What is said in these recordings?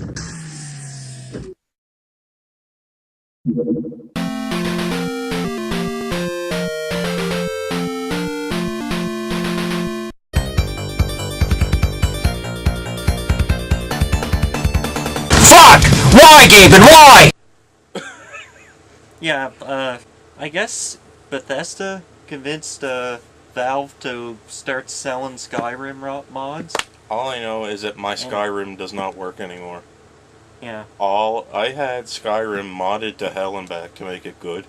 Fuck! Why, Gaben? Why? Yeah, I guess Bethesda convinced Valve to start selling Skyrim mods. All I know is that my Skyrim does not work anymore. Yeah. I had Skyrim modded to hell and back to make it good,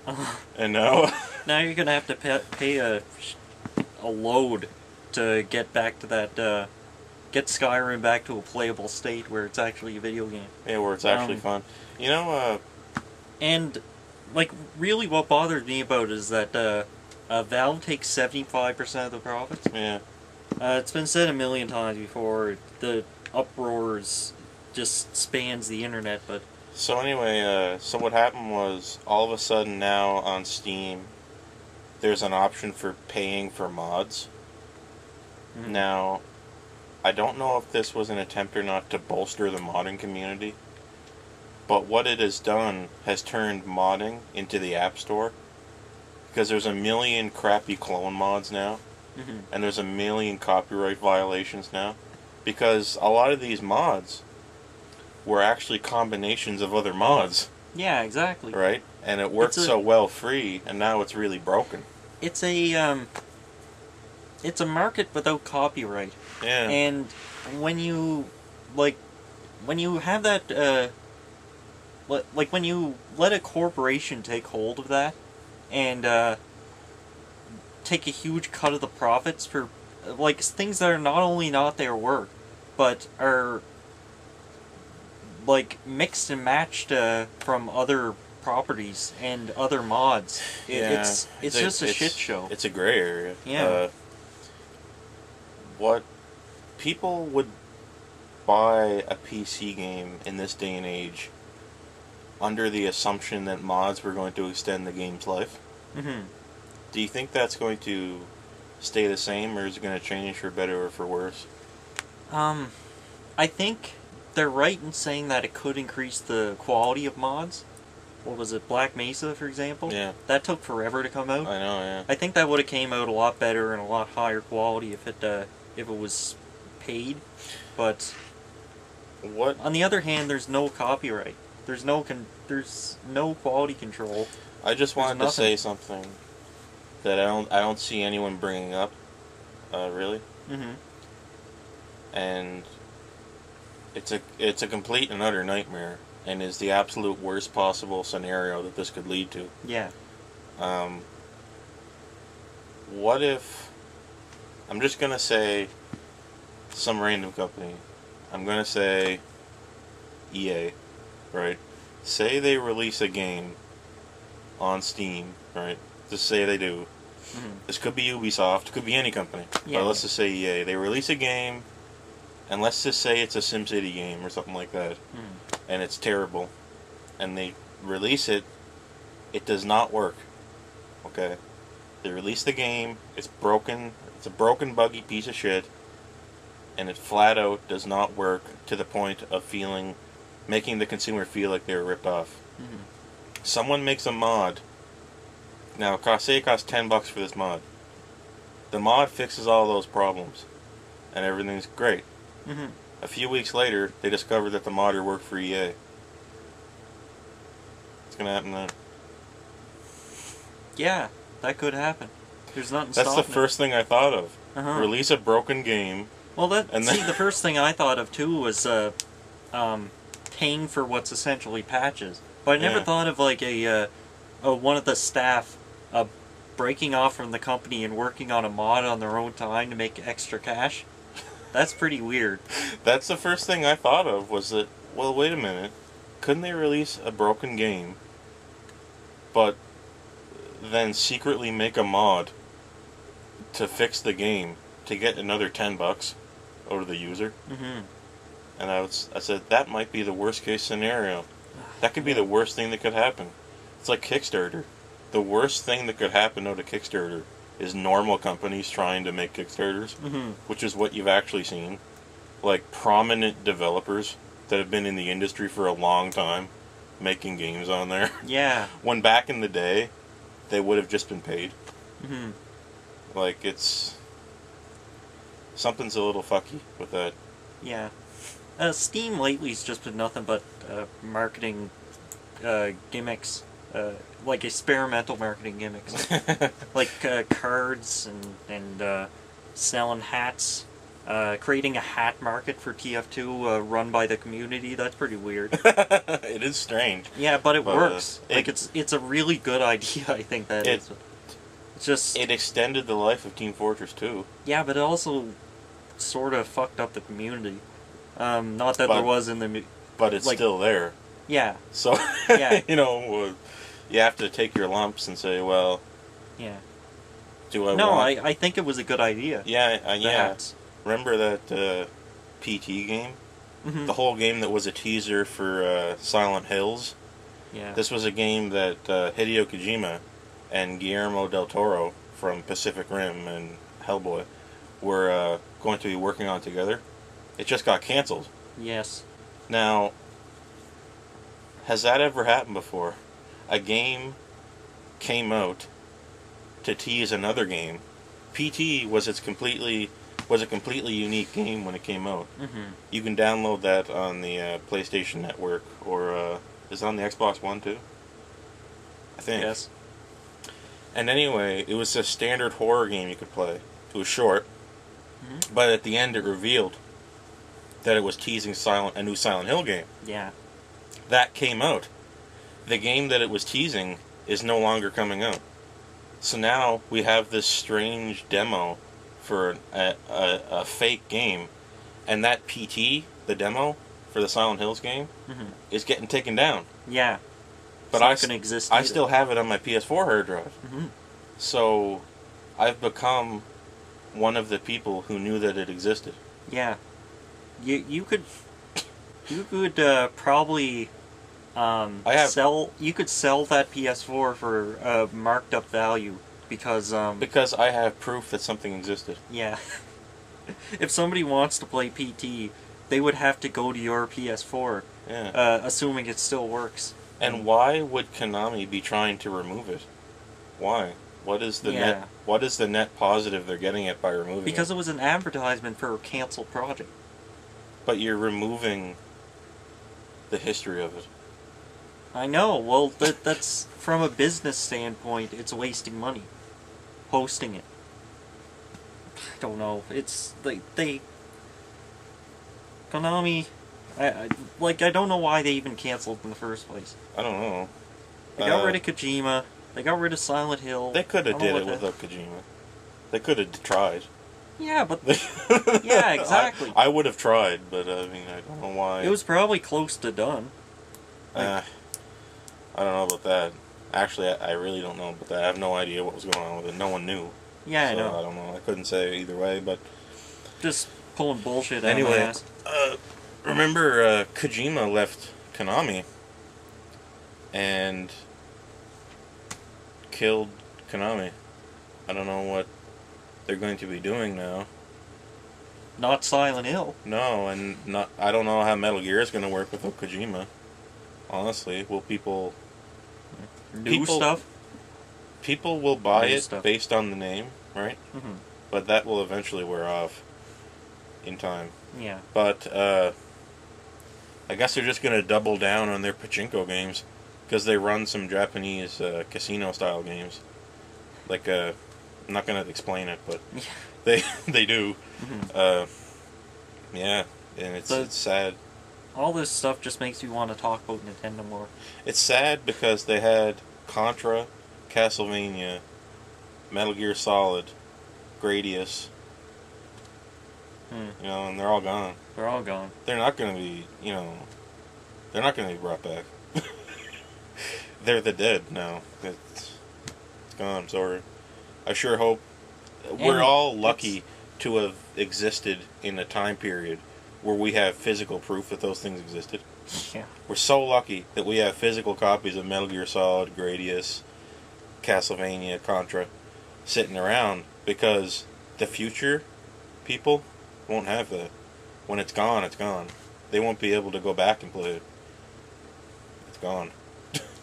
and now Now you're gonna have to pay a load to get back to that, get Skyrim back to a playable state where it's actually a video game. yeah, where it's actually fun. You know, And, like, really what bothers me about it is that, Valve takes 75% of the profits. yeah. It's been said a million times before, the uproars just spans the internet, but... So anyway, so what happened was, all of a sudden now on Steam, there's an option for paying for mods. Mm-hmm. Now, I don't know if this was an attempt or not to bolster the modding community, but what it has done has turned modding into the App Store, because there's a million crappy clone mods now, and there's a million copyright violations now, because a lot of these mods were actually combinations of other mods. Yeah, exactly. Right? And it worked so well free, and now it's really broken. It's a market without copyright. Yeah. And when you have that, like when you let a corporation take hold of that, and take a huge cut of the profits for, like, things that are not only not their work, but are, like, mixed and matched from other properties and other mods. It's just a shit show. It's a gray area. Yeah. What people would buy a PC game in this day and age under the assumption that mods were going to extend the game's life. Mm-hmm. Do you think that's going to stay the same, or is it going to change for better or for worse? I think they're right in saying that it could increase the quality of mods. What was it, Black Mesa, for example? Yeah. That took forever to come out. I know, yeah. I think that would have came out a lot better and a lot higher quality if it was paid. But what? On the other hand, there's no copyright. There's no quality control. I just wanted to say something that I don't see anyone bringing up, really. Mm-hmm. And it's a complete and utter nightmare, and is the absolute worst possible scenario that this could lead to. Yeah. What if, I'm just gonna say some random company. I'm gonna say EA, right? Say they release a game on Steam, right? Just say they do. Mm-hmm. This could be Ubisoft, it could be any company. Yeah. But let's just say EA. They release a game, and let's just say it's a SimCity game or something like that, and it's terrible. And they release it, it does not work. Okay? They release the game, it's broken, it's a broken, buggy piece of shit, and it flat out does not work to the point of making the consumer feel like they were ripped off. Mm-hmm. Someone makes a mod. Now, say it costs $10 for this mod. The mod fixes all those problems, and everything's great. Mm-hmm. A few weeks later, they discover that the modder worked for EA. What's gonna happen then? Yeah, that could happen. There's nothing That's stopping the first thing I thought of. Uh-huh. Release a broken game. Well, the first thing I thought of too was paying for what's essentially patches. But I never thought of like one of the staff breaking off from the company and working on a mod on their own time to make extra cash. That's pretty weird. That's the first thing I thought of, was that, well, wait a minute. Couldn't they release a broken game, but then secretly make a mod to fix the game to get another $10 out of the user? Mm-hmm. And I said, that might be the worst case scenario. That could be the worst thing that could happen. It's like Kickstarter. The worst thing that could happen out of Kickstarter is normal companies trying to make Kickstarters, which is what you've actually seen. Like prominent developers that have been in the industry for a long time making games on there. Yeah. When back in the day, they would have just been paid. Mm-hmm. Like, it's... something's a little fucky with that. Yeah. Steam lately's just been nothing but marketing gimmicks. Like experimental marketing gimmicks. Like cards and selling hats. Creating a hat market for TF2 run by the community. That's pretty weird. It is strange. Yeah, but it works. Like, it's a really good idea, I think that is. It's just... It extended the life of Team Fortress 2. Yeah, but it also sort of fucked up the community. Not that there was in the... But it's still there. Yeah. So, yeah. You know, you have to take your lumps and say, well... Yeah. Do I No, want... I think it was a good idea. Yeah, yeah. Hats. Remember that PT game? Mm-hmm. The whole game that was a teaser for Silent Hills? Yeah. This was a game that Hideo Kojima and Guillermo del Toro from Pacific Rim and Hellboy were going to be working on together. It just got canceled. Yes. Now, has that ever happened before? A game came out to tease another game. PT was a completely unique game when it came out. Mm-hmm. You can download that on the PlayStation Network, or is it on the Xbox One too? I think. Yes. And anyway, it was a standard horror game you could play. It was short, but at the end it revealed that it was teasing a new Silent Hill game. Yeah. That came out. The game that it was teasing is no longer coming out. So now we have this strange demo for a fake game, and that PT, the demo for the Silent Hills game, is getting taken down. Yeah. But it's not gonna exist either. I still have it on my PS4 hard drive. Mm-hmm. So I've become one of the people who knew that it existed. Yeah. You could probably you could sell that PS4 for a marked up value because I have proof that something existed. Yeah. If somebody wants to play PT, they would have to go to your PS4. Yeah. Assuming it still works. And why would Konami be trying to remove it? Why? What is the net? What is the net positive they're getting at by removing it? Because it was an advertisement for a canceled project. But you're removing the history of it. I know. Well, that's from a business standpoint. It's wasting money hosting it. I don't know. It's they Konami. I don't know why they even canceled in the first place. I don't know. They got rid of Kojima. They got rid of Silent Hill. They could have did it without Kojima. They could have tried. Yeah, but yeah, exactly. I would have tried, but I mean, I don't know why. It was probably close to done. I don't know about that. Actually, I really don't know about that. I have no idea what was going on with it. No one knew. Yeah, so I know. I don't know. I couldn't say either way, but just pulling bullshit out of my ass. Remember Kojima left Konami and killed Konami. I don't know what they're going to be doing now. Not Silent Hill. No, and I don't know how Metal Gear is going to work without Kojima. Honestly, will people stuff? People will buy it stuff. based on the name, right? Mm-hmm. But that will eventually wear off in time. Yeah. But I guess they're just going to double down on their pachinko games because they run some Japanese casino-style games. Like, I'm not going to explain it, but they do. Mm-hmm. Yeah, and it's sad. All this stuff just makes me want to talk about Nintendo more. It's sad because they had Contra, Castlevania, Metal Gear Solid, Gradius, you know, and they're all gone. They're all gone. They're not going to be, you know, they're not going to be brought back. They're the dead now. It's gone, I'm sorry. I sure hope... We're all lucky to have existed in a time period where we have physical proof that those things existed. Yeah. We're so lucky that we have physical copies of Metal Gear Solid, Gradius, Castlevania, Contra sitting around, because the future people won't have that. When it's gone, it's gone. they won't be able to go back and play it. It's gone.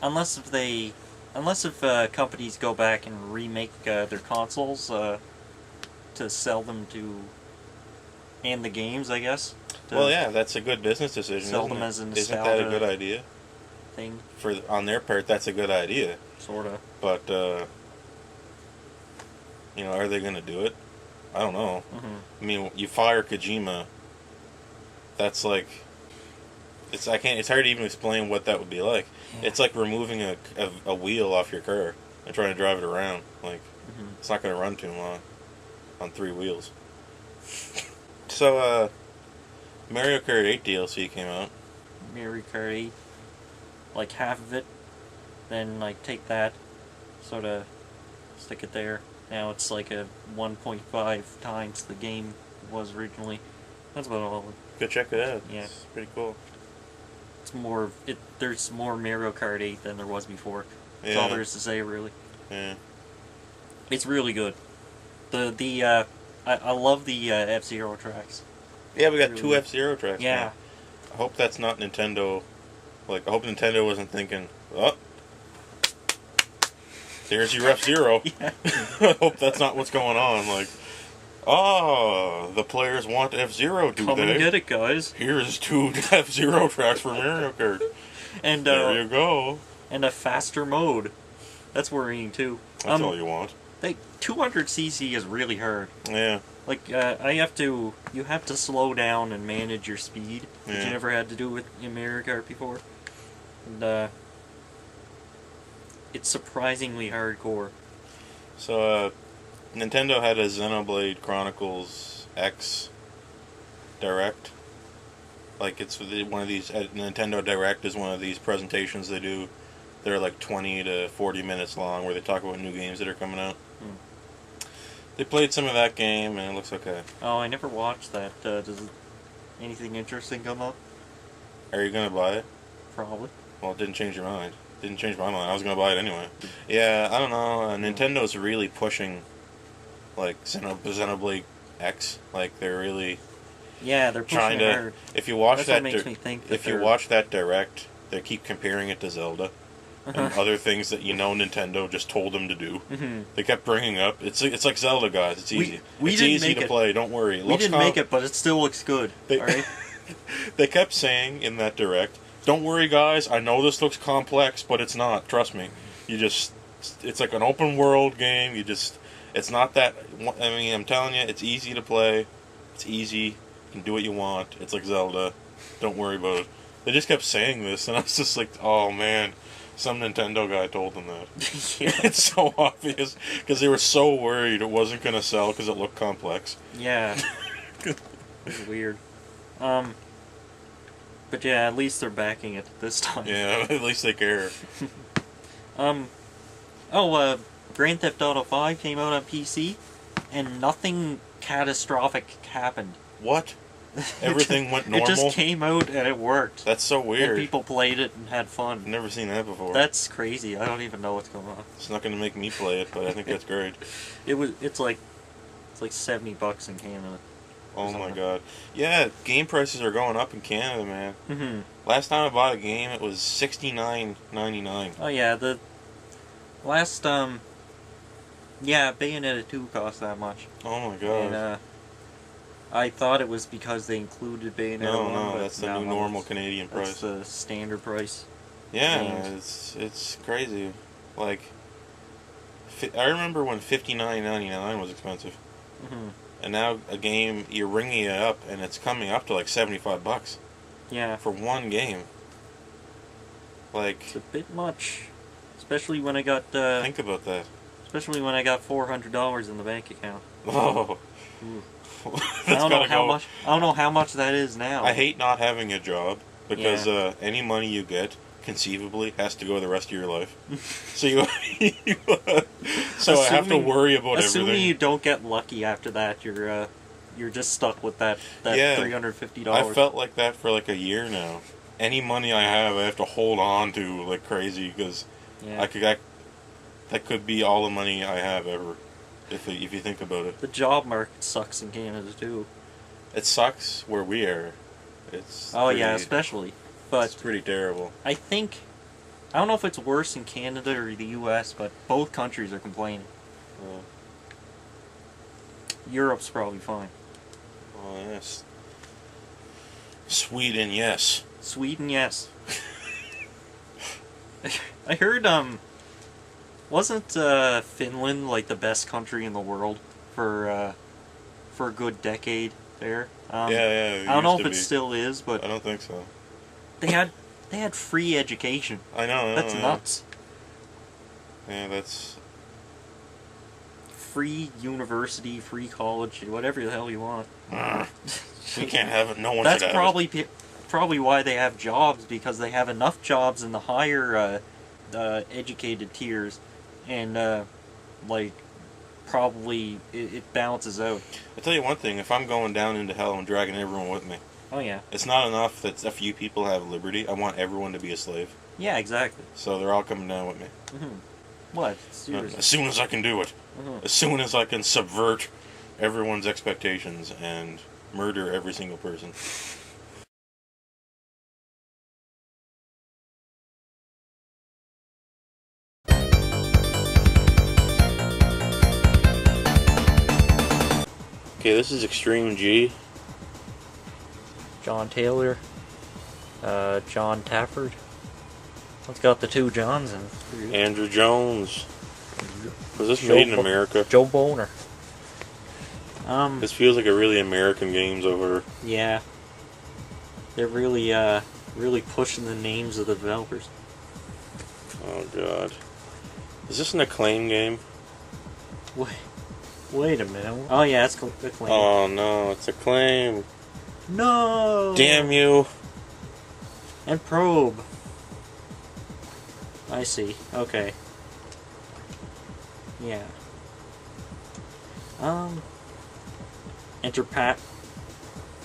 Unless if companies go back and remake their consoles to sell them to, and the games, I guess. Well, yeah, that's a good business decision. Sell them as a Isn't that a nostalgia good idea? thing. On their part, that's a good idea. Sorta. But are they going to do it? I don't know. Mm-hmm. I mean, you fire Kojima. That's like, it's hard to even explain what that would be like. Yeah. It's like removing a wheel off your car and trying to drive it around. Like, It's not going to run too long on 3 wheels. So, Mario Kart 8 DLC came out. Mario Kart 8, like half of it, then like take that, sort of stick it there. Now it's like a 1.5 times the game was originally. That's about all. Go check it out. Yeah. It's pretty cool. It's more. There's more Mario Kart 8 than there was before. That's Yeah. all there is to say, really. Yeah. It's really good. I love the F-Zero tracks. Yeah, we got Really 2 good. F-Zero tracks Yeah. now. I hope that's not Nintendo. Like, I hope Nintendo wasn't thinking, oh, there's your F-Zero. Yeah. I hope that's not what's going on. Like, the players want F-Zero, do Come they? and get it, guys. Here's 2 F-Zero tracks for Mario Kart. And There you go. And a faster mode. That's worrying too. That's all you want. 200cc is really hard. Yeah. Like, you have to slow down and manage your speed, which Yeah. you never had to do with in Mario Kart before. And, it's surprisingly hardcore. So, Nintendo had a Xenoblade Chronicles X Direct. Like, it's one of these, Nintendo Direct is one of these presentations they do. They're like 20 to 40 minutes long where they talk about new games that are coming out. They played some of that game and it looks okay. Oh, I never watched that. Does anything interesting come up? Are you going to buy it? Probably. Well, it didn't change your mind. Didn't change my mind. I was going to buy it anyway. Yeah, I don't know. Nintendo's really pushing, like, Xenoblade X. Like, they're really Yeah, they're pushing trying it to... hard. If you watch That's that... what makes me think that if you they're- watch that Direct, they keep comparing it to Zelda. And other things that Nintendo just told them to do. They kept bringing up. It's like Zelda, guys. It's easy. we It's didn't easy make to it. play. Don't worry. We didn't make it, but it still looks good. They, Alright? they kept saying in that Direct, "Don't worry, guys. I know this looks complex, but it's not. Trust me. It's like an open world game. It's not that. I mean, I'm telling you, it's easy to play. It's easy. You can do what you want. It's like Zelda. Don't worry about it." They just kept saying this, and I was just like, "Oh man." Some Nintendo guy told them that. Yeah. It's so obvious because they were so worried it wasn't going to sell because it looked complex. Yeah. It's weird. But yeah, at least they're backing it this time. Yeah, at least they care. Grand Theft Auto 5 came out on PC, and nothing catastrophic happened. What? Everything went normal? It just came out and it worked. That's so weird. And people played it and had fun. I've never seen that before. That's crazy. I don't even know what's going on. It's not going to make me play it, but I think that's great. It's like $70 in Canada. Oh my god. Yeah, game prices are going up in Canada, man. Mm-hmm. Last time I bought a game, it was $69.99. Oh yeah, the last Bayonetta 2 cost that much. Oh my god. And I thought it was because they included Bayonetta 1, No, but that's the new normal Canadian price. That's the standard price. Yeah, games. it's crazy. Like, I remember when $59.99 was expensive. Mm-hmm. And now a game, you're ringing it up, and it's coming up to like $75 Yeah. for one game. Like, It's a bit much. Especially when I got think about that. especially when I got $400 in the bank account. Oh. Ooh. That's I don't know gotta how go. much. I don't know how much that is now. I hate not having a job because Yeah. any money you get conceivably has to go the rest of your life. So so I have to worry about Assuming everything. you don't get lucky after that, you're just stuck with that Yeah. $350. I felt like that for like a year now. Any money I have to hold on to like crazy because Yeah. that could be all the money I have ever. If you think about it, The job market sucks in Canada too. it sucks where we are. It's Oh pretty, yeah, especially. But it's pretty terrible. I don't know if it's worse in Canada or the U.S., but both countries are complaining. Oh, Europe's probably fine. oh yes. Sweden, yes. Sweden, yes. I heard, wasn't Finland like the best country in the world for a good decade there? Yeah. I don't know if it still is, but I don't think so. they had free education. I know. That's nuts. Yeah, that's. Free university, free college, whatever the hell you want. We can't have it. No one That's should have it. probably why they have jobs, because they have enough jobs in the higher educated tiers, and like probably it balances out. I tell you one thing: if I'm going down into hell, I'm dragging everyone with me. Oh yeah. It's not enough that a few people have liberty. I want everyone to be a slave. Yeah, exactly. So they're all coming down with me. What? Seriously? As soon as I can do it. As soon as I can subvert everyone's expectations and murder every single person. Okay, this is Extreme G. John Taylor, John Tafford. It's got the two Johns in it. Andrew Jones. Was this made in America? Joe Boner. This feels like a really American game over. Yeah. They're really pushing the names of the developers. Oh god. Is this an Acclaim game? Wait a minute. Oh yeah, it's Acclaim. Oh no, it's Acclaim. No! Damn you. And Probe. I see. Okay. Yeah. Enter Pat.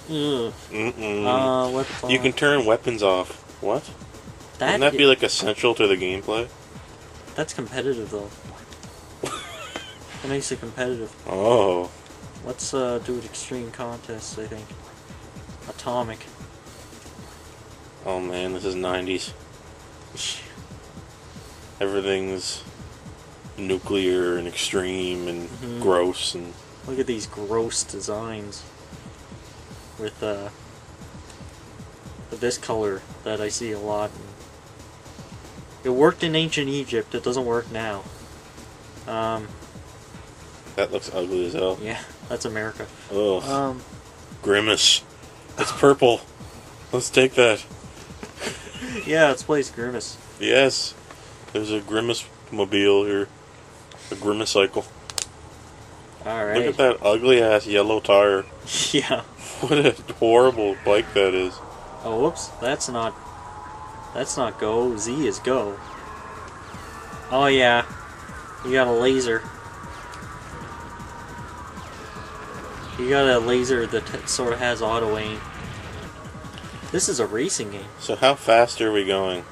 Ugh. What? You can turn weapons off. What? Wouldn't that be like essential to the gameplay? That's competitive though. That makes it competitive. Oh. Let's do an extreme contest, I think. Atomic. Oh man, this is 90s. Everything's nuclear and extreme and gross and... Look at these gross designs. With this color that I see a lot. It worked in ancient Egypt, it doesn't work now. That looks ugly as hell. Yeah, that's America. Ugh. Grimace. It's purple. Let's take that. Yeah, let's play Grimace. Yes. There's a Grimace mobile here. A Grimace cycle. Alright. Look at that ugly ass yellow tire. Yeah. What a horrible bike that is. Oh, whoops. That's not go. Z is go. Oh, yeah. You got a laser. You got a laser that sort of has auto aim. This is a racing game. So how fast are we going?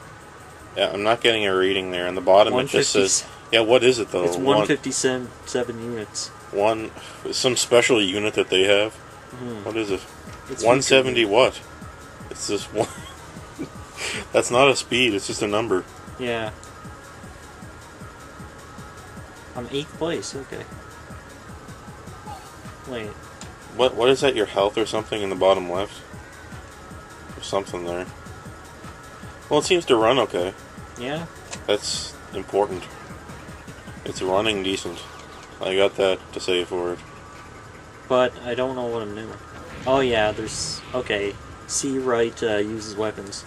Yeah, I'm not getting a reading there. On the bottom it just says... Yeah, what is it though? It's 157 units. Some special unit that they have? What is it? It's 170 what? It's just one... That's not a speed, it's just a number. Yeah. I'm 8th place, okay. Wait. What is that, your health or something in the bottom left? There's something there. Well, it seems to run okay. Yeah? That's important. It's running decent. I got that to say for it. But I don't know what I'm doing. Oh yeah, there's... Okay. C right uses weapons.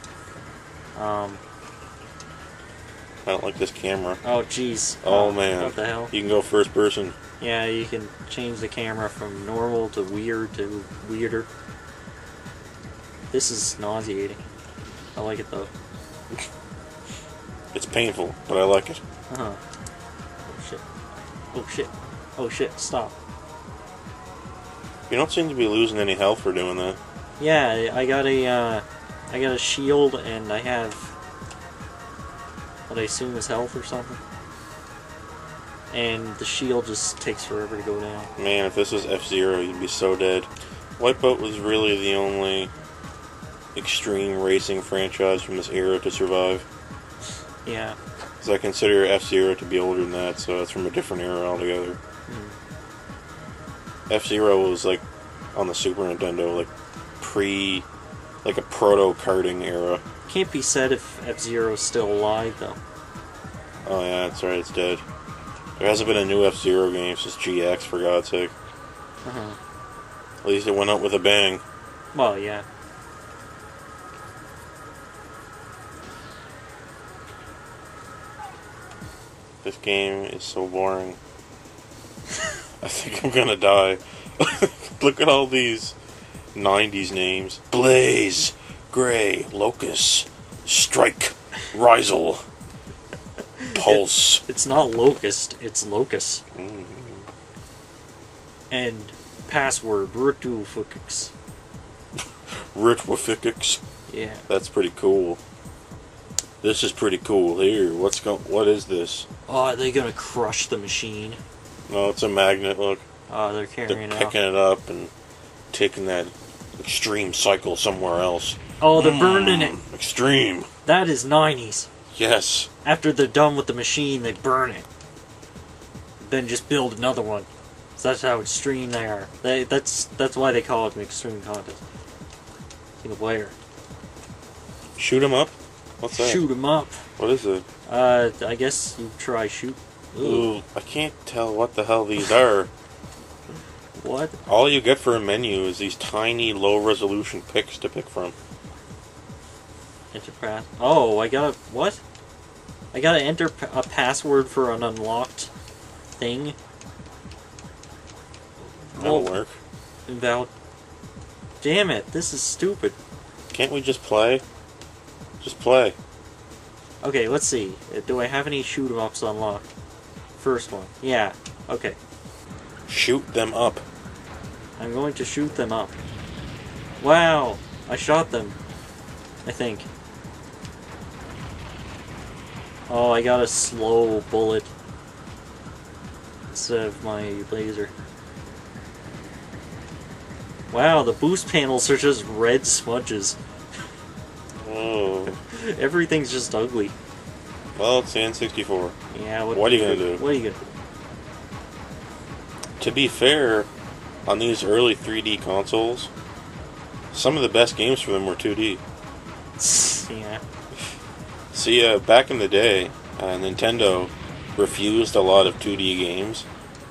I don't like this camera. Oh jeez. Oh man. What the hell? You can go first person. Yeah, you can change the camera from normal to weird to weirder. This is nauseating. I like it though. It's painful, but I like it. Oh shit. Oh shit. Oh shit, stop. You don't seem to be losing any health for doing that. Yeah, I got a shield and I have what I assume is health or something. And the shield just takes forever to go down. Man, if this was F-Zero, you'd be so dead. Wipeout was really the only extreme racing franchise from this era to survive. Yeah. Because I consider F-Zero to be older than that, so it's from a different era altogether. F-Zero was like on the Super Nintendo, like like a proto-karting era. Can't be said if F-Zero's still alive, though. Oh yeah, that's right, it's dead. There hasn't been a new F-Zero game since GX, for God's sake. At least it went out with a bang. Well, yeah. This game is so boring. I think I'm gonna die. Look at all these 90s names. Blaze, Gray, Locust, Strike, Rizel, Pulse. It's not Locust, it's Locust. And password, Rutufukix. Ritwafix. Yeah. That's pretty cool. This is pretty cool. Here, what is this? Oh, are they gonna crush the machine? No, it's a magnet, look. Oh, they're They're carrying it out. picking it up and taking that extreme cycle somewhere else. Oh, they're burning it. Extreme. That is 90s. Yes. After they're done with the machine, they burn it. Then just build another one. So that's how extreme they are. That's why they call it an extreme contest. See the wire. Shoot 'em up? What's that? Shoot 'em up. What is it? I guess you try shoot. Ooh, I can't tell what the hell these are. What? All you get for a menu is these tiny, low-resolution pics to pick from. Enter pass. Oh, I gotta... What? I gotta enter a password for an unlocked thing? That'll work. Invalid. Damn it, this is stupid. Can't we just play? Just play. Okay, let's see. Do I have any shoot 'em ups unlocked? First one. Yeah. Okay. Shoot them up. I'm going to shoot them up. Wow! I shot them. I think. Oh, I got a slow bullet instead of my laser. Wow, the boost panels are just red smudges. Oh. Everything's just ugly. Well, it's the N64. Yeah, What are you gonna do? What are you gonna do? To be fair, on these early 3D consoles, some of the best games for them were 2D. Yeah. See, back in the day, Nintendo refused a lot of 2D games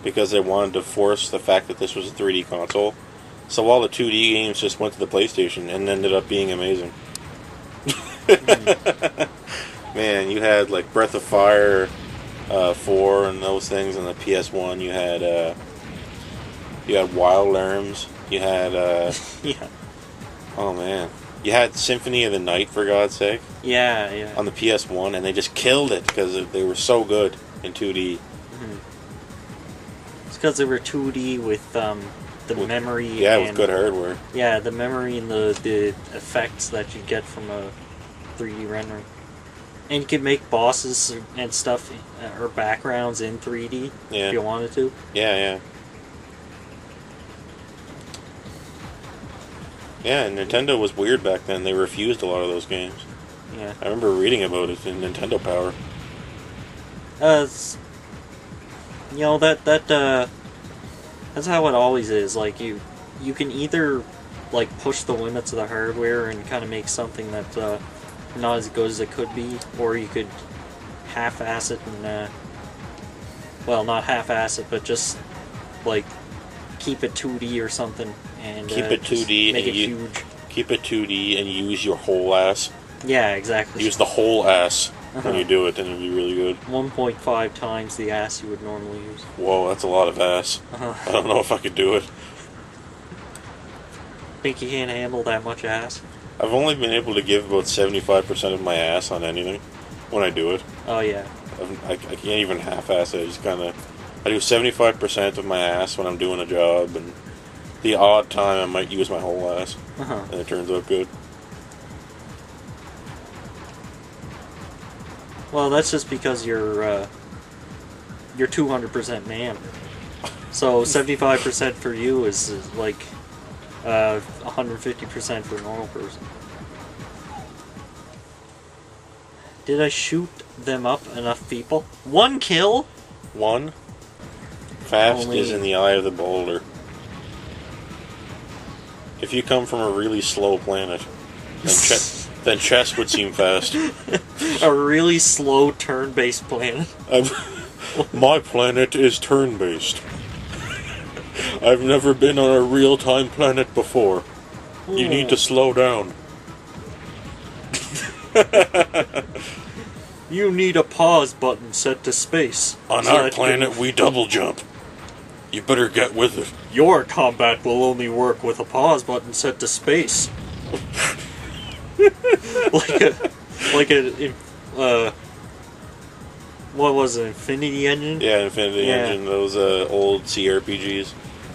because they wanted to force the fact that this was a 3D console. So all the 2D games just went to the PlayStation and ended up being amazing. Man, you had like Breath of Fire 4 and those things on the PS1. You had Wild Arms. You had Yeah. oh man, you had Symphony of the Night, for God's sake. Yeah, yeah. On the PS1, and they just killed it because they were so good in 2D. It's because they were 2D with the memory. Yeah, and, with good hardware. Yeah, the memory and the effects that you get from a 3D rendering. And you could make bosses and stuff or backgrounds in 3D if you wanted to. Yeah, yeah. Yeah, and Nintendo was weird back then. They refused a lot of those games. Yeah. I remember reading about it in Nintendo Power. You know, that's how it always is. Like, you can either, like, push the limits of the hardware and kind of make something that's not as good as it could be, or you could half-ass it and, well, not half-ass it, but just, like, keep it 2D or something, and keep it 2D make and it huge. Keep it 2D and use your whole ass. Yeah, exactly. Use the whole ass when you do it, then it'll be really good. 1.5 times the ass you would normally use. Whoa, that's a lot of ass. I don't know if I could do it. Think you can't handle that much ass? I've only been able to give about 75% of my ass on anything when I do it. Oh, yeah. I can't even half-ass it. I just kind of... I do 75% of my ass when I'm doing a job, and the odd time I might use my whole ass. And it turns out good. Well, that's just because you're 200% man. So 75% for you is like 150% for a normal person. Did I shoot them up enough people? 1 kill? 1. Fast Only- is in the eye of the beholder. If you come from a really slow planet, then chess would seem fast. A really slow turn-based planet. My planet is turn-based. I've never been on a real-time planet before. You need to slow down. You need a pause button set to space. On so our that planet, we double jump. You better get with it. Your combat will only work with a pause button set to space. What was it, Infinity Engine? Yeah, Infinity Engine, those old CRPGs.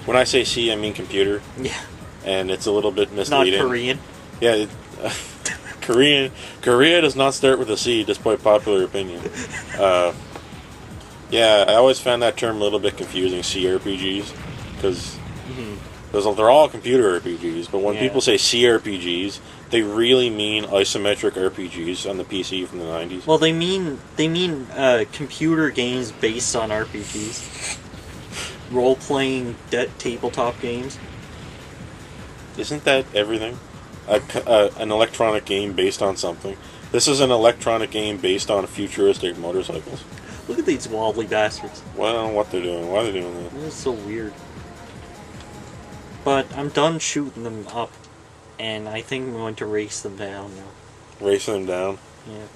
When I say C, I mean computer. Yeah. And it's a little bit misleading. Not Korean. Yeah, Korea does not start with a C, despite popular opinion. Yeah, I always found that term a little bit confusing, CRPGs, because they're all computer RPGs, but when people say CRPGs, they really mean isometric RPGs on the PC from the 90s. Well, they mean computer games based on RPGs. Role-playing tabletop games. Isn't that everything? An electronic game based on something. This is an electronic game based on futuristic motorcycles. Look at these wobbly bastards. Well, I don't know what they're doing. Why are they doing that? This is so weird. But I'm done shooting them up, and I think I'm going to race them down now. Racing them down? Yeah.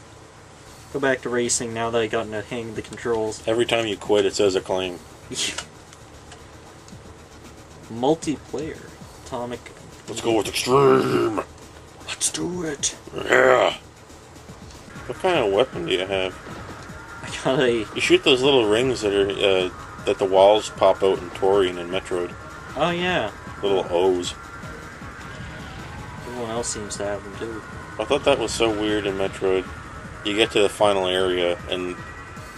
Go back to racing now that I got in the hang of the controls. Every time you quit, it says acclaim. Multiplayer. Atomic. Let's go with extreme! Let's do it! Yeah! What kind of weapon do you have? I got a... You shoot those little rings that are that the walls pop out in Torian and Metroid. Oh, yeah. Little O's. Everyone else seems to have them, too. I thought that was so weird in Metroid. You get to the final area, and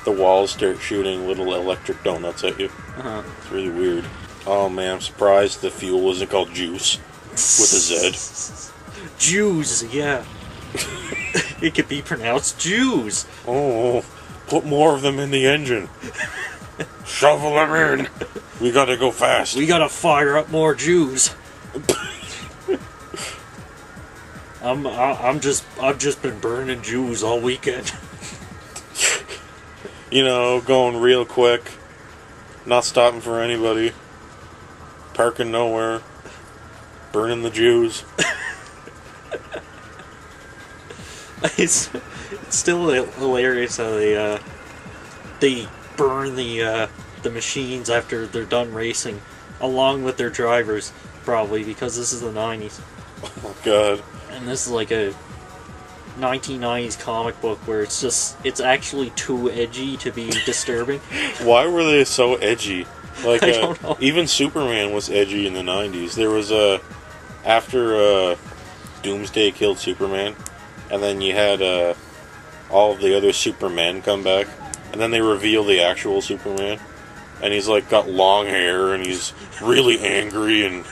the walls start shooting little electric donuts at you. Uh-huh. It's really weird. Oh man, I'm surprised the fuel isn't called juice. With a Z. Jews, yeah. It could be pronounced Jews. Oh, put more of them in the engine. Shovel them in. We gotta go fast. We gotta fire up more Jews. I've just been burning Jews all weekend. You know, going real quick, not stopping for anybody, parking nowhere, burning the Jews. It's still hilarious how they burn the machines after they're done racing, along with their drivers, probably because this is the 90s. Oh god. And this is like a 1990s comic book where it's actually too edgy to be disturbing. Why were they so edgy? Like, I don't know. Even Superman was edgy in the 90s. There was after Doomsday killed Superman, and then you had all of the other Supermen come back, and then they reveal the actual Superman, and he's like got long hair, and he's really angry, and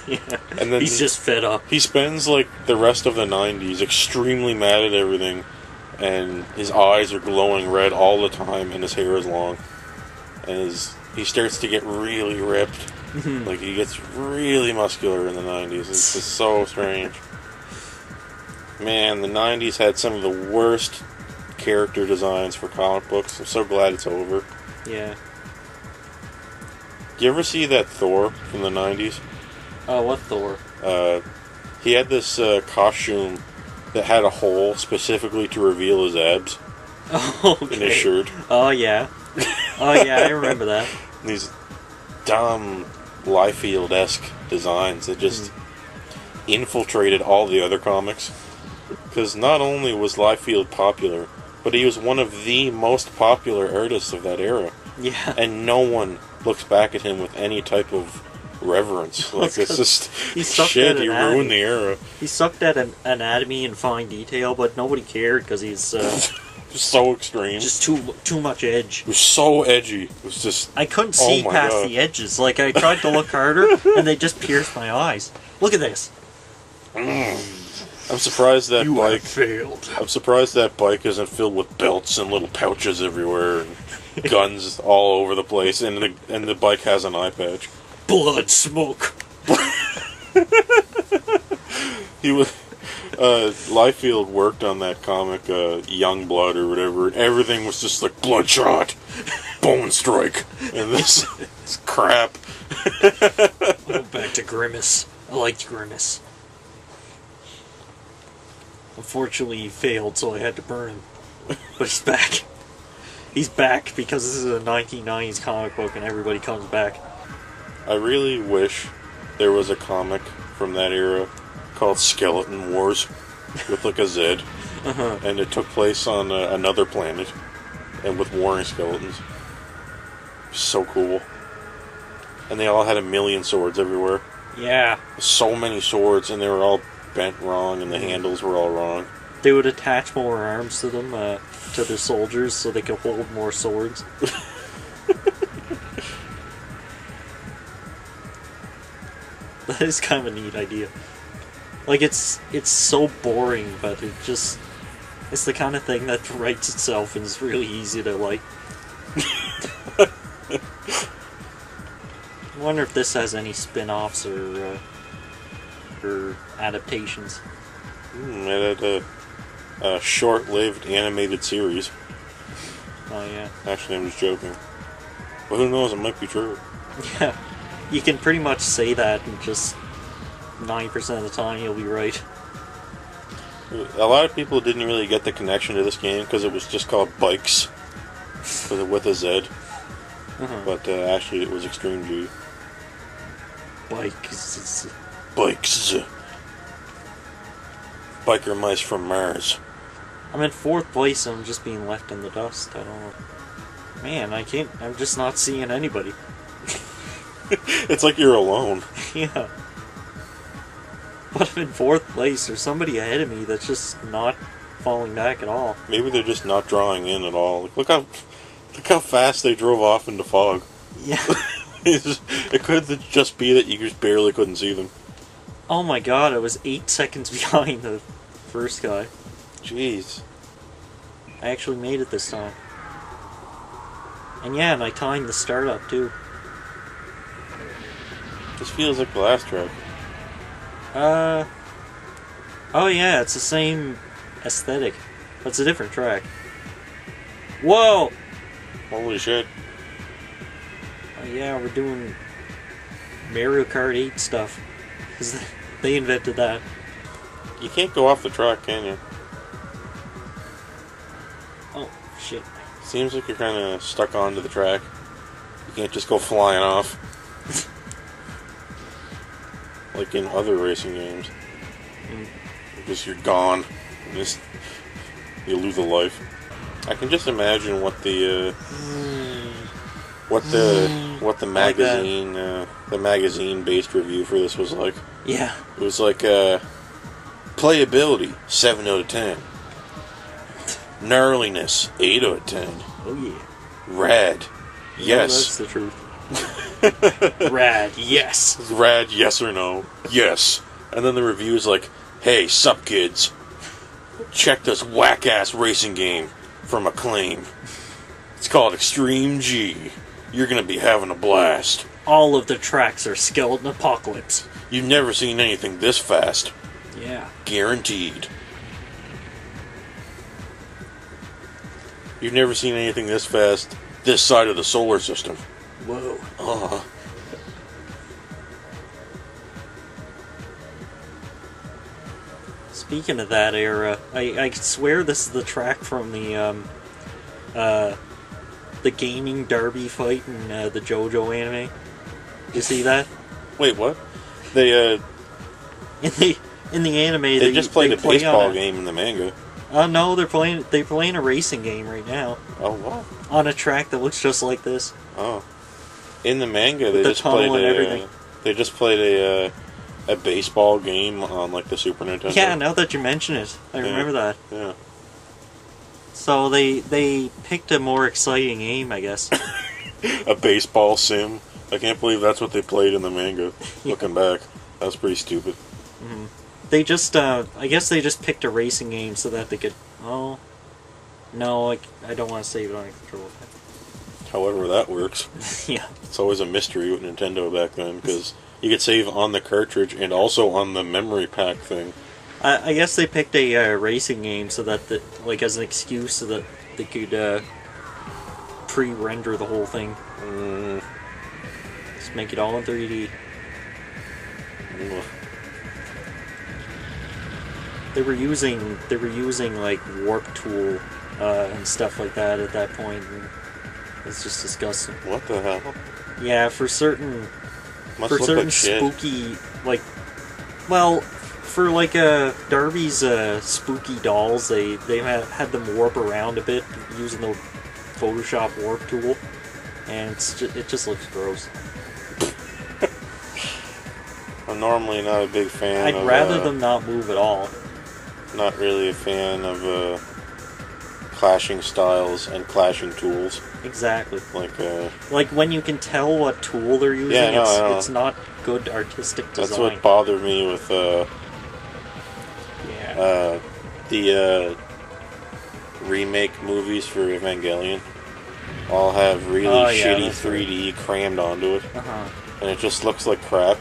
and then he's just fed up. He spends like the rest of the 90s extremely mad at everything, and his eyes are glowing red all the time, and his hair is long, and he starts to get really ripped. Like, he gets really muscular in the 90s. It's just so strange. Man, the 90s had some of the worst character designs for comic books. I'm so glad it's over. Yeah. Do you ever see that Thor from the 90s? Oh, what Thor? He had this costume that had a hole specifically to reveal his abs. Oh, okay. In his shirt. Oh, yeah. Oh, yeah, I remember that. These dumb Liefeld-esque designs that just infiltrated all the other comics. Because not only was Liefeld popular, but he was one of the most popular artists of that era. Yeah. And no one looks back at him with any type of reverence. Like, it's just shit, he ruined the era. He sucked at anatomy and fine detail, but nobody cared because he's so extreme. Just too much edge. It was so edgy. It was just... I couldn't see past the edges. Like, I tried to look harder, and they just pierced my eyes. Look at this. I I'm surprised that You bike. have failed. I'm surprised that bike isn't filled with belts and little pouches everywhere and guns all over the place, and the bike has an eye patch. Blood smoke. He was. Liefeld worked on that comic, Young Blood or whatever, and everything was just like Bloodshot, Bone Strike, and this is crap. Oh, back to Grimace. I liked Grimace. Unfortunately, he failed, so I had to burn him. But he's back. He's back because this is a 1990s comic book and everybody comes back. I really wish there was a comic from that era called Skeleton Wars with like a Z, and it took place on another planet and with warring skeletons. So cool. And they all had 1,000,000 swords everywhere. Yeah. So many swords, and they were all bent wrong, and the handles were all wrong. They would attach more arms to them, to their soldiers, so they could hold more swords. That is kind of a neat idea. Like, it's so boring, but it's the kind of thing that writes itself and is really easy to like. I wonder if this has any spin-offs or adaptations. It had a short-lived animated series. Oh yeah. Actually, I'm just joking. But who knows, it might be true. Yeah. You can pretty much say that and just 90% of the time you'll be right. A lot of people didn't really get the connection to this game because it was just called Bikes with a Z. But actually it was Extreme G. Bikes. Bikes. Biker mice from Mars. I'm in 4th place and I'm just being left in the dust. I don't know. Man, I'm just not seeing anybody. It's like you're alone. Yeah. But I'm in 4th place. There's somebody ahead of me that's just not falling back at all. Maybe they're just not drawing in at all. Look how fast they drove off into fog. Yeah. It could just be that you just barely couldn't see them. Oh my god, I was 8 seconds behind the first guy. Jeez. I actually made it this time. And yeah, and I timed the startup too. This feels like the last track. Oh yeah, it's the same aesthetic, but it's a different track. Whoa! Holy shit. Oh yeah, we're doing Mario Kart 8 stuff. 'Cause they invented that. You can't go off the track, can you? Oh, shit. Seems like you're kind of stuck onto the track. You can't just go flying off. Like in other racing games. Just you're gone. You lose a life. I can just imagine what the magazine the magazine based review for this was like. Yeah. It was like playability 7 out of 10. Gnarliness 8 out of 10. Oh yeah. Rad. Yes. That's the truth. Rad, yes. Rad, yes or no? Yes. And then the review's like, hey, sup kids. Check this whack-ass racing game from Acclaim. It's called Extreme G. You're gonna be having a blast. All of the tracks are Skeleton Apocalypse. You've never seen anything this fast. Yeah. Guaranteed. You've never seen anything this fast this side of the solar system. Whoa. Speaking of that era, I swear this is the track from the gaming derby fight in the JoJo anime. You see that? Wait, what? They in the anime they just played a play baseball game in the manga. No, they're playing a racing game right now. Oh, what? On a track that looks just like this. Oh. In the manga, With the tunnel and everything. They just played a baseball game on like the Super Nintendo. Yeah, now that you mention it, I remember that. Yeah. So they picked a more exciting game, I guess. A baseball sim. I can't believe that's what they played in the manga. Yeah. Looking back, that was pretty stupid. They just, I guess they just picked a racing game so that they could, oh, no, I don't want to save it on a controller. However that works. Yeah. It's always a mystery with Nintendo back then, because you could save on the cartridge and also on the memory pack thing. I guess they picked a racing game so that, like, as an excuse so that they could pre-render the whole thing. Just make it all in 3D. They were using like warp tool and stuff like that at that point. And it's just disgusting. What the hell? Yeah, for certain Must look like shit. spooky, like, well, for like Darby's spooky dolls, they had them warp around a bit using the Photoshop warp tool, and it just looks gross. I'm normally not a big fan. I'd rather them not move at all. Not really a fan of clashing styles and clashing tools. Exactly. Like when you can tell what tool they're using, yeah, no, it's not good artistic design. That's what bothered me with the remake movies for Evangelion. All have really shitty 3D crammed onto it, and it just looks like crap.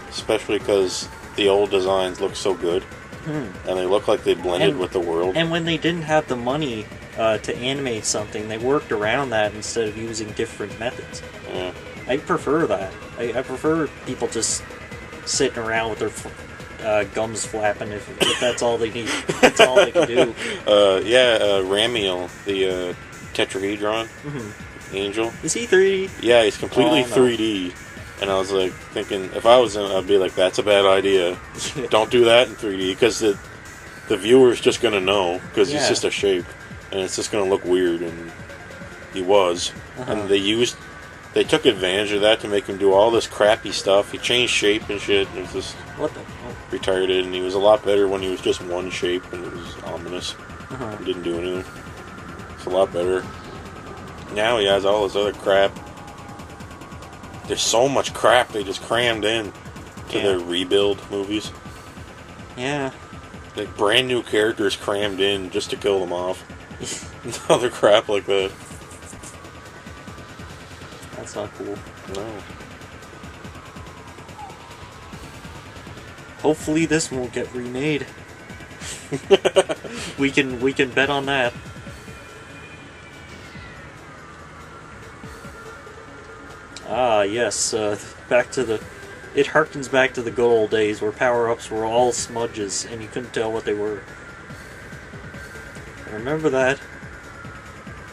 Especially because the old designs look so good, and they look like they blended with the world. And when they didn't have the money to animate something, they worked around that instead of using different methods. Yeah. I prefer that. I prefer people just sitting around with their gums flapping if that's all they need. That's all they can do. Ramiel, the tetrahedron angel. Is he 3D? Yeah, he's completely 3D. And I was like thinking, if I was him, I'd be like, "That's a bad idea. Don't do that in 3D," because the viewer's just gonna know because he's just a shape, and it's just gonna look weird. And he was, and they took advantage of that to make him do all this crappy stuff. He changed shape and shit, and it was just retarded. And he was a lot better when he was just one shape, and it was ominous. He didn't do anything. It's a lot better. Now he has all this other crap. There's so much crap they just crammed in to their rebuild movies. Yeah. Like brand new characters crammed in just to kill them off. Other crap like that. That's not cool. No. Hopefully this won't get remade. we can bet on that. Ah, yes, back to the... It harkens back to the good old days where power-ups were all smudges and you couldn't tell what they were. I remember that.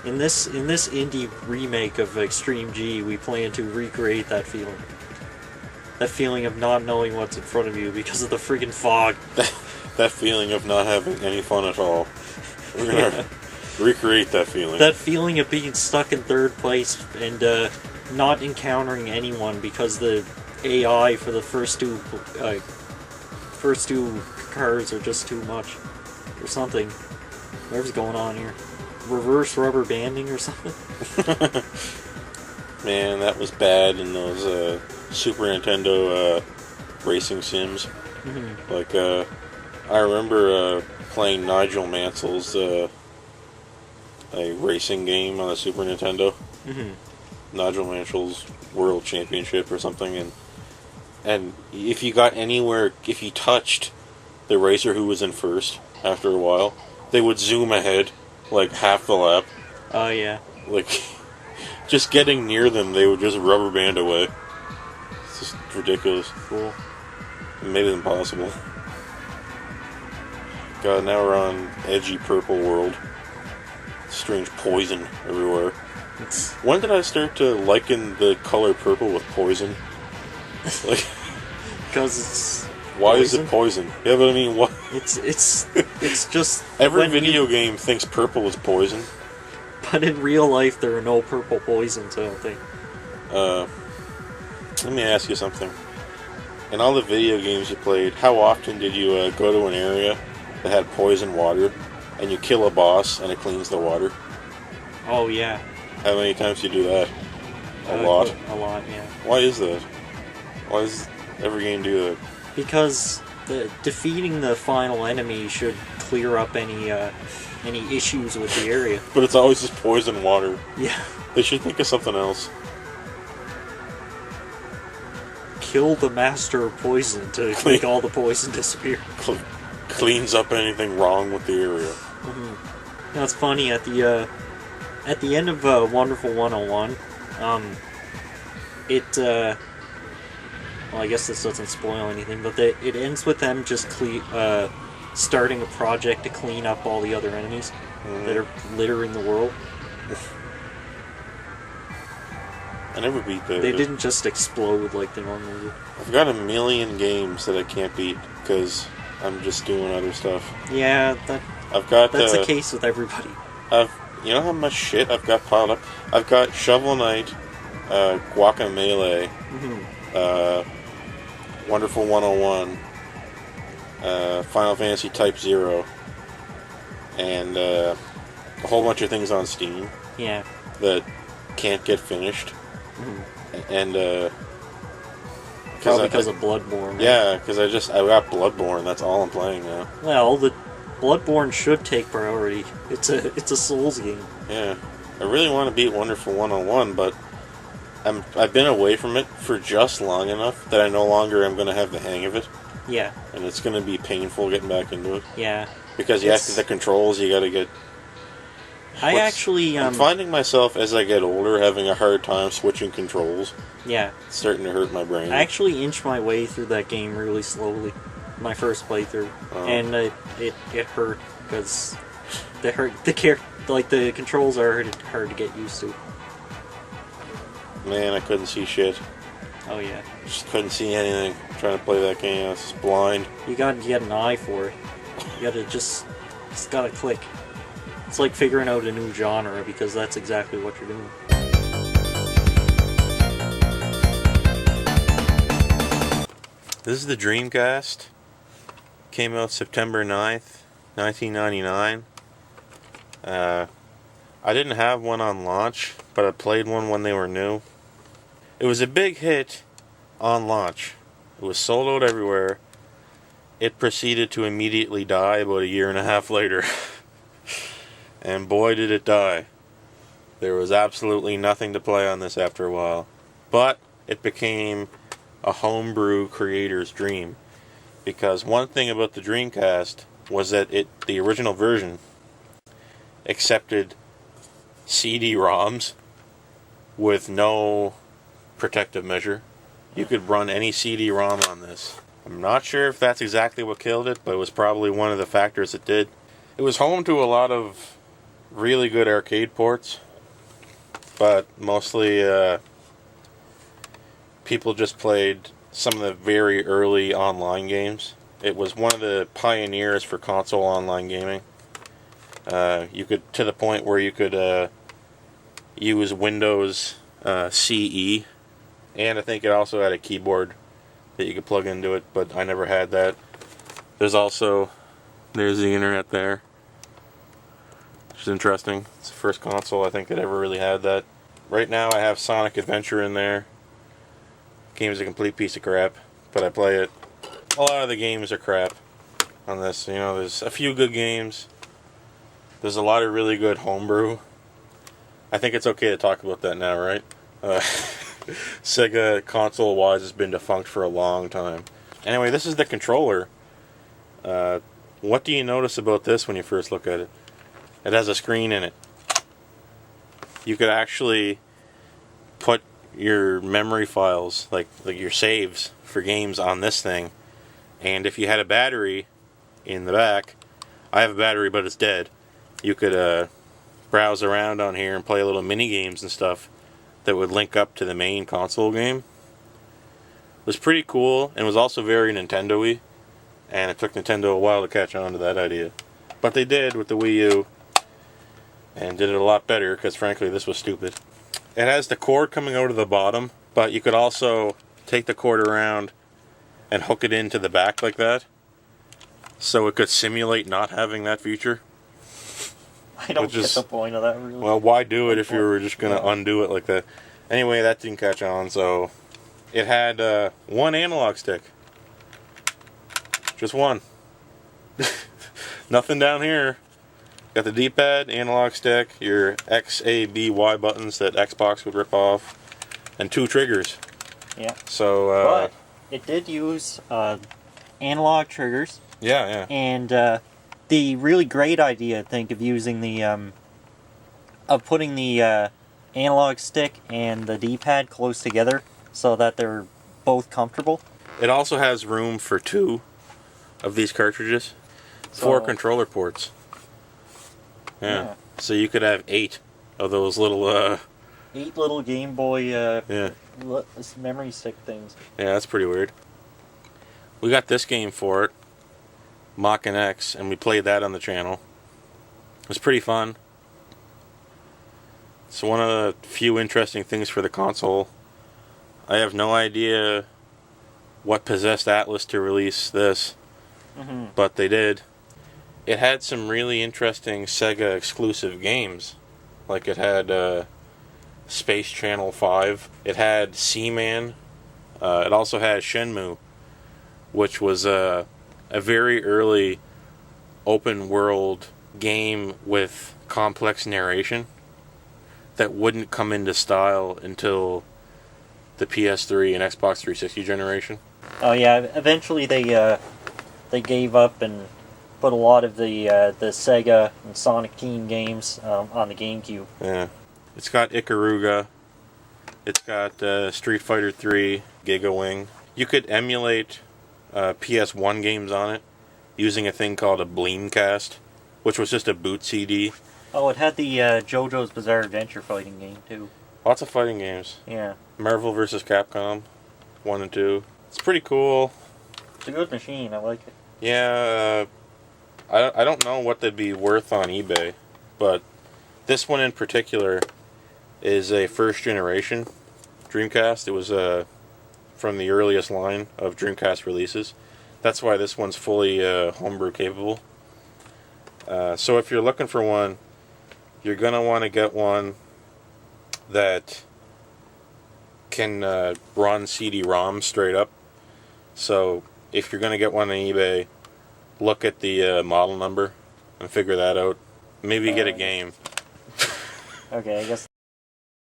In this indie remake of Extreme G, we plan to recreate that feeling. That feeling of not knowing what's in front of you because of the friggin' fog. That feeling of not having any fun at all. We're gonna recreate that feeling. That feeling of being stuck in third place and, not encountering anyone because the AI for the first two cars are just too much, or something. Whatever's going on here, reverse rubber banding or something. Man, that was bad in those Super Nintendo racing sims. Like I remember playing Nigel Mansell's a racing game on the Super Nintendo. Nigel Mansell's World Championship or something, and if you got anywhere, if you touched the racer who was in first, after a while, they would zoom ahead, like half the lap. Oh yeah. Like, just getting near them, they would just rubber band away. It's just ridiculous. Cool. It made it impossible. God, now we're on edgy purple world. Strange poison everywhere. When did I start to liken the color purple with poison? Like, because it's why poison? is it poison? Yeah, but I mean, what? It's just every video game thinks purple is poison. But in real life, there are no purple poisons. I don't think. Let me ask you something. In all the video games you played, how often did you go to an area that had poison water, and you kill a boss and it cleans the water? Oh yeah. How many times do you do that? A lot? A lot, yeah. Why is that? Why does every game do that? Because defeating the final enemy should clear up any issues with the area. But it's always just poison water. Yeah. They should think of something else. Kill the master of poison to make all the poison disappear. Cleans up anything wrong with the area. Mm-hmm. Now it's funny, at the end of Wonderful 101, well, I guess this doesn't spoil anything, but it ends with them just starting a project to clean up all the other enemies that are littering the world. I never beat those. They didn't just explode like they normally do. I've got a million games that I can't beat because I'm just doing other stuff. Yeah, that's the case with everybody. You know how much shit I've got piled up? I've got Shovel Knight, Guacamelee, Wonderful 101, Final Fantasy Type 0, and a whole bunch of things on Steam. Yeah. That can't get finished. And probably because of Bloodborne. Yeah, because I got Bloodborne. That's all I'm playing now. Well, the Bloodborne should take priority. It's a Souls game. Yeah, I really want to beat Wonderful 101, but I've been away from it for just long enough that I no longer am going to have the hang of it. Yeah. And it's going to be painful getting back into it. Yeah. Because the controls, you got to get. I'm finding myself as I get older having a hard time switching controls. Yeah. It's starting to hurt my brain. I actually inched my way through that game really slowly, my first playthrough, and it hurt because the controls are hard to get used to. Man, I couldn't see shit. Oh yeah. Just couldn't see anything trying to play that game. I was just blind. You gotta get an eye for it. You gotta just gotta click. It's like figuring out a new genre, because that's exactly what you're doing. This is the Dreamcast. Came out September 9th, 1999. I didn't have one on launch, but I played one when they were new. It was a big hit on launch. It was sold out everywhere. It proceeded to immediately die about a year and a half later. And boy did it die. There was absolutely nothing to play on this after a while. But it became a homebrew creator's dream. Because one thing about the Dreamcast was that the original version accepted CD-ROMs with no protective measure. You could run any CD-ROM on this. I'm not sure if that's exactly what killed it, but it was probably one of the factors that did. It was home to a lot of really good arcade ports, but mostly people just played some of the very early online games. It was one of the pioneers for console online gaming. You could, to the point where you could use Windows CE, and I think it also had a keyboard that you could plug into it, but I never had that. There's the internet there, which is interesting. It's the first console I think that ever really had that. Right now I have Sonic Adventure in there. Game is a complete piece of crap, but I play it. A lot of the games are crap on this. You know, there's a few good games. There's a lot of really good homebrew. I think it's okay to talk about that now, right? Sega console-wise has been defunct for a long time. Anyway, this is the controller. What do you notice about this when you first look at it? It has a screen in it. You could actually put your memory files, like your saves for games, on this thing. And if you had a battery in the back, I have a battery but it's dead, you could browse around on here and play little mini games and stuff that would link up to the main console game. It was pretty cool, and was also very Nintendo-y, and it took Nintendo a while to catch on to that idea. But they did with the Wii U, and did it a lot better, because frankly this was stupid. It has the cord coming out of the bottom, but you could also take the cord around and hook it into the back like that, so it could simulate not having that feature. I don't get the point of that, really. Well, why do it if you were just going to undo it like that? Anyway, that didn't catch on, so it had one analog stick. Just one. Nothing down here. Got the D-pad, analog stick, your X, A, B, Y buttons that Xbox would rip off, and 2 triggers. Yeah. So, but it did use analog triggers. Yeah. And the really great idea, I think, of using the of putting the analog stick and the D-pad close together so that they're both comfortable. It also has room for 2 of these cartridges, 4 controller ports. Yeah. So you could have 8 of those little 8 little Game Boy memory stick things. Yeah, that's pretty weird. We got this game for it, Mach and X, and we played that on the channel. It was pretty fun. It's one of the few interesting things for the console. I have no idea what possessed Atlas to release this, but they did. It had some really interesting Sega exclusive games. Like it had Space Channel 5. It had Seaman. It also had Shenmue, which was a very early open world game with complex narration that wouldn't come into style until the PS3 and Xbox 360 generation. Oh yeah, eventually they gave up and put a lot of the Sega and Sonic Team games on the GameCube. Yeah. It's got Ikaruga. It's got Street Fighter 3, Giga Wing. You could emulate PS1 games on it using a thing called a Dreamcast, which was just a boot CD. Oh, it had the JoJo's Bizarre Adventure fighting game too. Lots of fighting games. Yeah. Marvel vs. Capcom 1 and 2. It's pretty cool. It's a good machine. I like it. Yeah, I don't know what they'd be worth on eBay, but this one in particular is a first generation Dreamcast. It was from the earliest line of Dreamcast releases. That's why this one's fully homebrew capable. So if you're looking for one, you're going to want to get one that can run CD-ROM straight up. So if you're going to get one on eBay, look at the model number and figure that out. Maybe get a game. Okay, I guess